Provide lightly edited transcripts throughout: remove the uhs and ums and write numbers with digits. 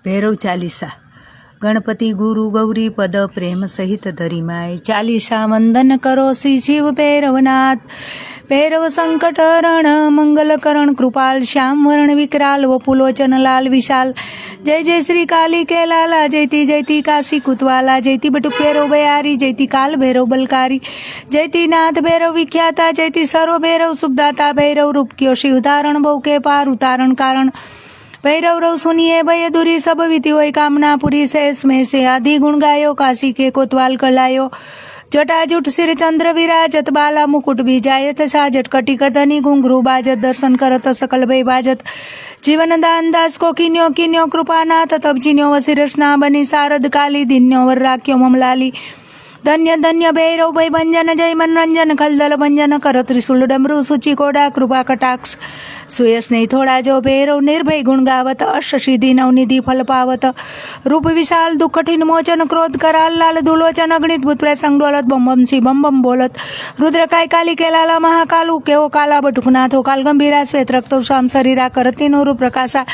ભૈરવ ચાલીસા ગણપતિ ગુરુ ગૌરી પદ પ્રેમ સહિત ધરી માય ચાલીસા વંદન કરો શ્રી શિવ ભૈરવનાથ ભૈરવ સંકટ હરણ મંગલ કરણ કૃપાલ શ્યામ વરણ વિકરાલ વપુલોચન લાલ વિશાલ જય જય શ્રી કાલી કે લાલા જયતી જયતી કાશી કુતવાલા જયતી બટુક ભૈરવ બયારી જયતી કાલ ભૈરવ બલકારી જયતી નાથ ભૈરવ વિખ્યાતા જયતી સર્વ ભૈરવ સુખદાતા ભૈરવ રૂપ क्यों शिव धारण बहु के पार उतारण कारण भैरव रव सुनिए भय दूरी सब विधि होय कामना पूरी शेष में से आदि गुण गायो काशी के कोतवाल कलायो जटाजुट सिर चंद्र विराजत बाला मुकुट बीजायत साजट कटिक धनी घुंघरू बाजत दर्शन करत सकल भय बाजत जीवन दान दास को किन्यो किन्यो कृपानाथ तब चिन्यो वसिरसना बनी शारद काली दिन्यो वर राख्यो ममलाली धन्य धन्य भैरव भय भंजन जय मनोरंजन खलदल भंजन कर त्रिशूल डमरू सूचि कोडा कृपा कटाक्ष सुयस नहीं थोड़ा जो भैरव निर्भय गुण गावत अष्ट सिद्धि नवनिधि फल पावत रूप विशाल दुख कठिन मोचन क्रोध कराल लाल दुलोचन अगणित भूत प्रसंग डोलत बम बम सी बम बम बोलत रुद्र काय काली के लाला महाकालू केवो काला बटुकनाथो काल गंभीरा श्वेत रक्त श्याम शरीरा करती नूरु प्रकाशा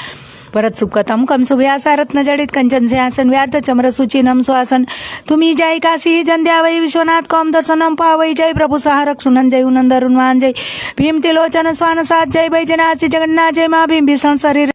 परत सुखतम कम सुभ्यासा रत्न जडित कंचन सिंहासन व्यार्थ चम्र सूचि नम सुहासन तुम्ही जय काशी जंध्या वै विश्वनाथ कौम दर्शनम पावै जय प्रभु सहारक सुनन जय उनंदरुन्वान जय भीम तिलोचन स्वान सात जय वैजनाथ जगन्नाथ जय मा भीम भीषण शरीर